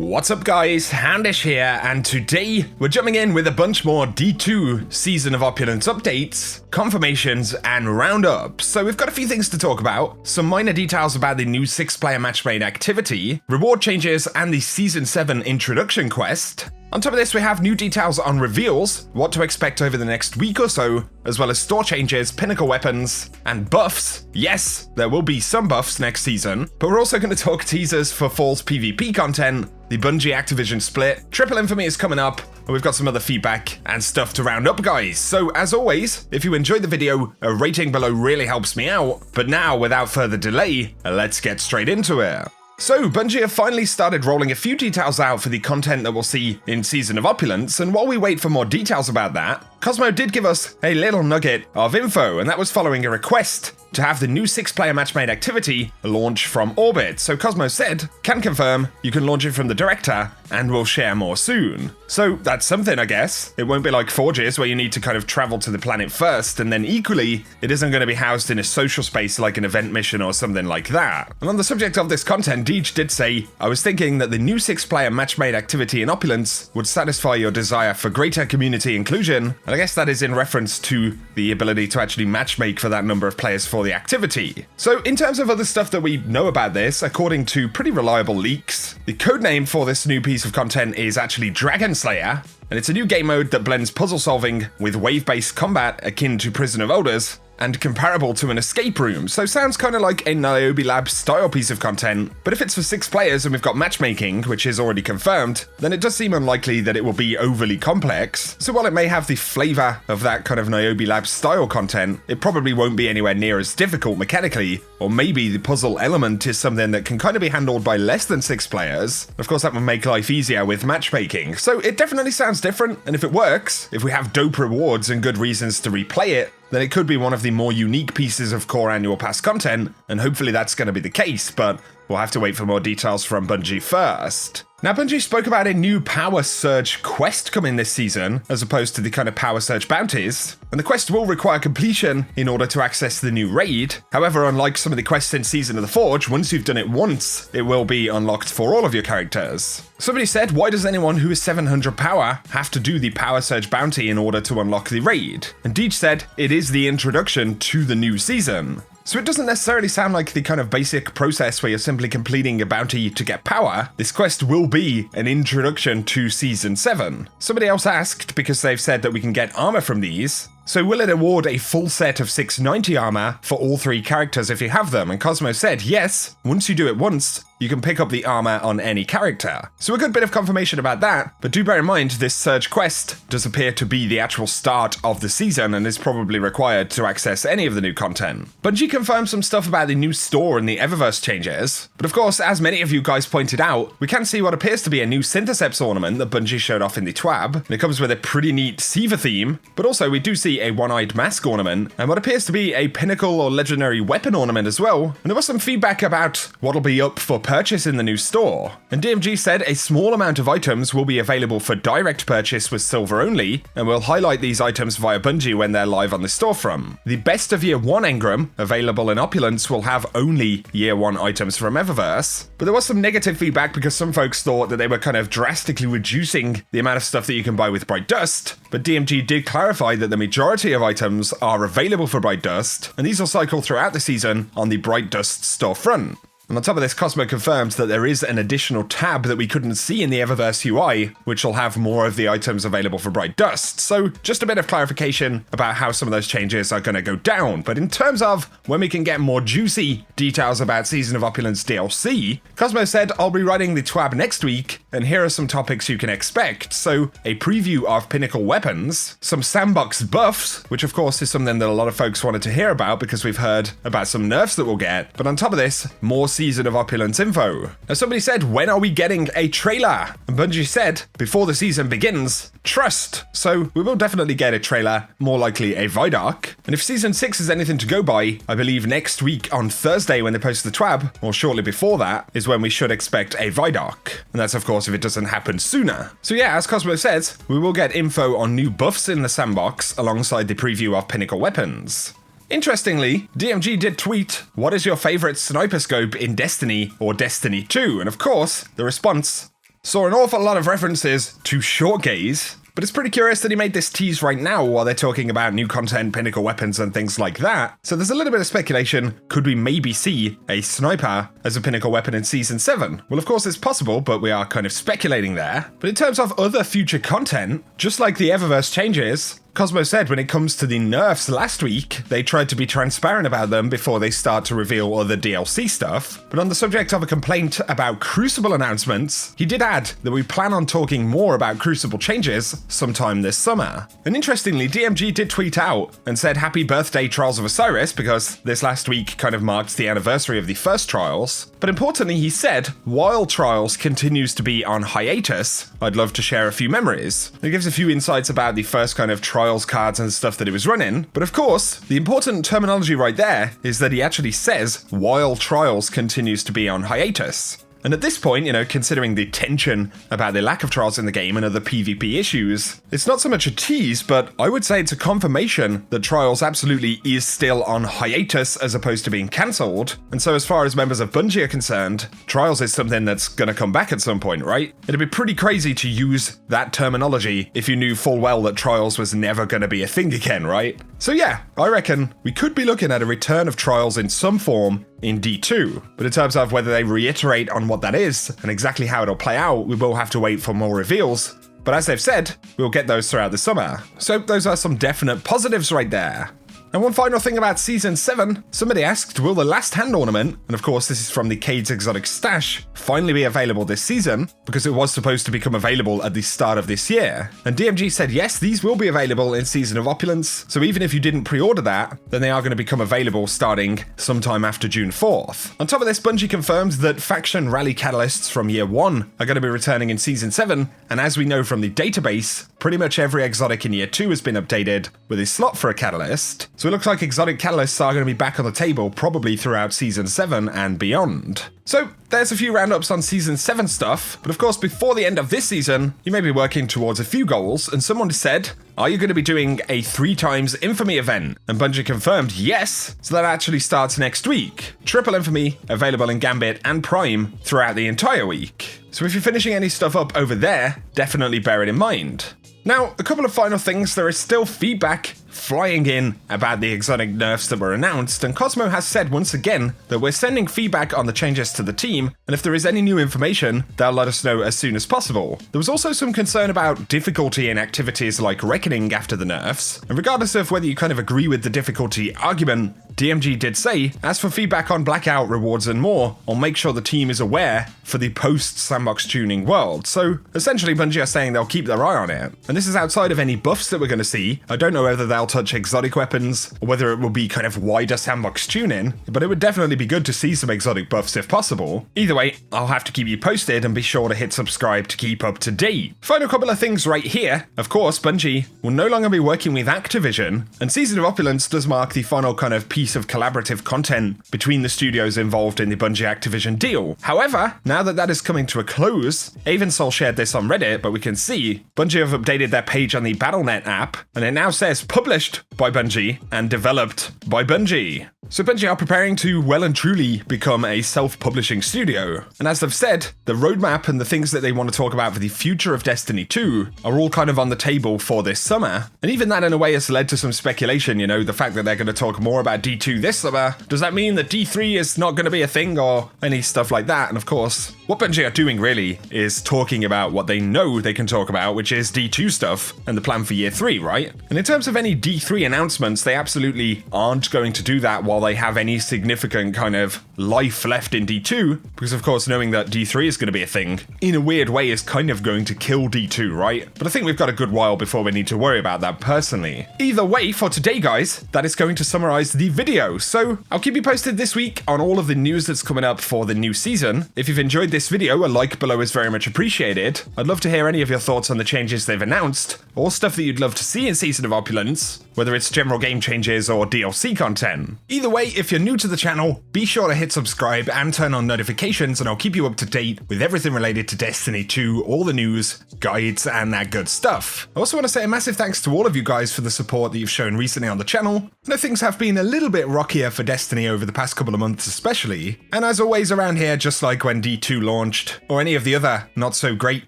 What's up guys, Handish here, and today we're jumping in with a bunch more D2 Season of Opulence updates, confirmations, and roundups. So we've got a few things to talk about, some minor details about the new 6-player matchmade activity, reward changes, and the Season 7 introduction quest. On top of this, we have new details on reveals, what to expect over the next week or so, as well as store changes, pinnacle weapons, and buffs. Yes, there will be some buffs next season, but we're also going to talk teasers for Fall's PvP content, the Bungie Activision split, Triple Infamy is coming up, and we've got some other feedback and stuff to round up, guys. So as always, if you enjoyed the video, a rating below really helps me out. But now, without further delay, let's get straight into it. So, Bungie have finally started rolling a few details out for the content that we'll see in Season of Opulence, and while we wait for more details about that, Cosmo did give us a little nugget of info, and that was following a request to have the new 6-player matchmade activity launch from orbit. So Cosmo said, can confirm, you can launch it from the director, and we'll share more soon. So that's something, I guess. It won't be like Forges where you need to kind of travel to the planet first, and then equally, it isn't going to be housed in a social space like an event mission or something like that. And on the subject of this content, Deej did say, I was thinking that the new 6-player matchmade activity in Opulence would satisfy your desire for greater community inclusion, and I guess that is in reference to the ability to actually matchmake for that number of players for the activity. So in terms of other stuff that we know about this, according to pretty reliable leaks, the codename for this new piece of content is actually Dragon Slayer, and it's a new game mode that blends puzzle solving with wave-based combat akin to Prison of Elders, and comparable to an escape room, so sounds kind of like a Niobe Lab style piece of content, but if it's for 6 players and we've got matchmaking, which is already confirmed, then it does seem unlikely that it will be overly complex. So while it may have the flavor of that kind of Niobe Lab style content, it probably won't be anywhere near as difficult mechanically, or maybe the puzzle element is something that can kind of be handled by less than 6 players. Of course, that would make life easier with matchmaking, so it definitely sounds different, and if it works, if we have dope rewards and good reasons to replay it, then it could be one of the more unique pieces of core annual pass content, and hopefully that's going to be the case, but we'll have to wait for more details from Bungie first. Now, Bungie spoke about a new Power Surge quest coming this season, as opposed to the kind of Power Surge bounties, and the quest will require completion in order to access the new raid. However, unlike some of the quests in Season of the Forge, once you've done it once, it will be unlocked for all of your characters. Somebody said, why does anyone who is 700 power have to do the Power Surge bounty in order to unlock the raid? And Deej said, it is the introduction to the new season. So it doesn't necessarily sound like the kind of basic process where you're simply completing a bounty to get power. This quest will be an introduction to Season 7. Somebody else asked, because they've said that we can get armor from these, so will it award a full set of 690 armor for all 3 characters if you have them? And Cosmo said, yes, once you do it once, you can pick up the armor on any character. So a good bit of confirmation about that, but do bear in mind this Surge quest does appear to be the actual start of the season and is probably required to access any of the new content. Bungie confirmed some stuff about the new store and the Eververse changes, but of course, as many of you guys pointed out, we can see what appears to be a new Syntheseps ornament that Bungie showed off in the TWAB, and it comes with a pretty neat Siva theme, but also we do see a one-eyed mask ornament, and what appears to be a pinnacle or legendary weapon ornament as well, and there was some feedback about what'll be up for purchase in the new store. And DMG said a small amount of items will be available for direct purchase with silver only, and we'll highlight these items via Bungie when they're live on the storefront. The Best of Year 1 engram, available in Opulence, will have only Year 1 items from Eververse, but there was some negative feedback because some folks thought that they were kind of drastically reducing the amount of stuff that you can buy with Bright Dust, but DMG did clarify that the majority of items are available for Bright Dust, and these will cycle throughout the season on the Bright Dust storefront. And on top of this, Cosmo confirms that there is an additional tab that we couldn't see in the Eververse UI, which will have more of the items available for Bright Dust. So just a bit of clarification about how some of those changes are going to go down. But in terms of when we can get more juicy details about Season of Opulence DLC, Cosmo said, I'll be writing the TWAB next week, and here are some topics you can expect. So a preview of pinnacle weapons, some sandbox buffs, which of course is something that a lot of folks wanted to hear about because we've heard about some nerfs that we'll get. But on top of this, more Season of Opulence info. Now somebody said, when are we getting a trailer? And Bungie said, before the season begins, trust. So we will definitely get a trailer, more likely a Vidoc. And if Season 6 is anything to go by, I believe next week on Thursday when they post the TWAB, or shortly before that, is when we should expect a Vidoc. And that's of course if it doesn't happen sooner. So yeah, as Cosmo says, we will get info on new buffs in the sandbox alongside the preview of pinnacle weapons. Interestingly, DMG did tweet, what is your favorite sniper scope in Destiny or Destiny 2? And of course, the response, Saw an awful lot of references to short gaze, but it's pretty curious that he made this tease right now while they're talking about new content, pinnacle weapons, and things like that. So there's a little bit of speculation. Could we maybe see a sniper as a pinnacle weapon in Season 7? Well, of course it's possible, but we are kind of speculating there. But in terms of other future content, just like the Eververse changes, Cosmo said when it comes to the nerfs last week, they tried to be transparent about them before they start to reveal other DLC stuff. But on the subject of a complaint about Crucible announcements, he did add that we plan on talking more about Crucible changes sometime this summer. And interestingly, DMG did tweet out and said happy birthday Trials of Osiris, because this last week kind of marked the anniversary of the first Trials. But importantly, he said, while Trials continues to be on hiatus, I'd love to share a few memories. It gives a few insights about the first kind of Trials cards and stuff that it was running. But of course, the important terminology right there is that he actually says, while Trials continues to be on hiatus. And at this point, considering the tension about the lack of trials in the game and other PvP issues, it's not so much a tease, but I would say it's a confirmation that Trials absolutely is still on hiatus as opposed to being cancelled. And so as far as members of Bungie are concerned, Trials is something that's going to come back at some point, right? It'd be pretty crazy to use that terminology if you knew full well that Trials was never going to be a thing again, right? So yeah, I reckon we could be looking at a return of Trials in some form in D2, but in terms of whether they reiterate on what that is and exactly how it'll play out, we will have to wait for more reveals. But as they've said, we'll get those throughout the summer. So those are some definite positives right there. And one final thing about Season 7, somebody asked, will the Last Hand ornament, and of course this is from the Cade's Exotic Stash, finally be available this season? Because it was supposed to become available at the start of this year. And DMG said yes, these will be available in Season of Opulence, so even if you didn't pre-order that, then they are going to become available starting sometime after June 4th. On top of this, Bungie confirmed that faction rally catalysts from Year 1 are going to be returning in Season 7, and as we know from the database, pretty much every exotic in Year 2 has been updated with a slot for a catalyst. So it looks like exotic catalysts are going to be back on the table probably throughout Season 7 and beyond. So there's a few roundups on Season 7 stuff, but of course before the end of this season, you may be working towards a few goals, and someone said, are you going to be doing a 3x Infamy event? And Bungie confirmed yes, so that actually starts next week. Triple Infamy available in Gambit and Prime throughout the entire week. So if you're finishing any stuff up over there, definitely bear it in mind. Now, a couple of final things. There is still feedback flying in about the exotic nerfs that were announced, and Cosmo has said once again that we're sending feedback on the changes to the team, and if there is any new information, they'll let us know as soon as possible. There was also some concern about difficulty in activities like Reckoning after the nerfs, and regardless of whether you kind of agree with the difficulty argument, DMG did say, as for feedback on Blackout, rewards and more, I'll make sure the team is aware for the post-sandbox tuning world. So essentially Bungie are saying they'll keep their eye on it. And this is outside of any buffs that we're going to see. I don't know whether they'll touch exotic weapons or whether it will be kind of wider sandbox tuning, but it would definitely be good to see some exotic buffs if possible. Either way, I'll have to keep you posted, and be sure to hit subscribe to keep up to date. Final couple of things right here. Of course, Bungie will no longer be working with Activision, and Season of Opulence does mark the final kind of piece of collaborative content between the studios involved in the Bungie Activision deal. However, now that that is coming to a close, Avensol shared this on Reddit, but we can see Bungie have updated their page on the Battle.net app, and it now says published by Bungie and developed by Bungie. So Bungie are preparing to well and truly become a self-publishing studio. And as they've said, the roadmap and the things that they want to talk about for the future of Destiny 2 are all kind of on the table for this summer. And even that in a way has led to some speculation, the fact that they're going to talk more about D2 this summer. Does that mean that D3 is not going to be a thing or any stuff like that? And of course, what Bungie are doing really is talking about what they know they can talk about, which is D2 stuff and the plan for Year 3, right? And in terms of any D3 announcements, they absolutely aren't going to do that while they have any significant kind of life left in D2, because of course knowing that D3 is going to be a thing, in a weird way is kind of going to kill D2, right? But I think we've got a good while before we need to worry about that personally. Either way, for today guys, that is going to summarize the video. So I'll keep you posted this week on all of the news that's coming up for the new season. If you've enjoyed this video, a like below is very much appreciated. I'd love to hear any of your thoughts on the changes they've announced, or stuff that you'd love to see in Season of Opulence, whether it's general game changes or DLC content. Either way, if you're new to the channel, be sure to hit subscribe and turn on notifications, and I'll keep you up to date with everything related to Destiny 2, all the news, guides, and that good stuff. I also want to say a massive thanks to all of you guys for the support that you've shown recently on the channel. I know things have been a little bit rockier for Destiny over the past couple of months especially, and as always around here, just like when D2 launched, or any of the other not so great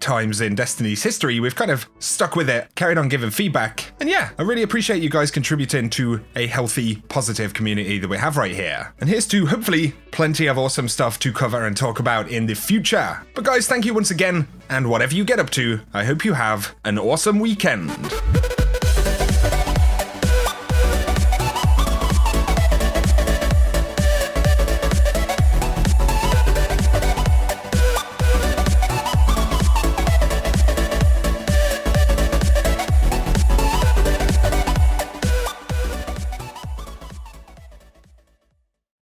times in Destiny's history, we've kind of stuck with it, carried on giving feedback, and yeah, I really appreciate you guys contributing to a healthy, positive community that we have right here. And here's to hopefully plenty of awesome stuff to cover and talk about in the future. But guys, thank you once again, and whatever you get up to, I hope you have an awesome weekend.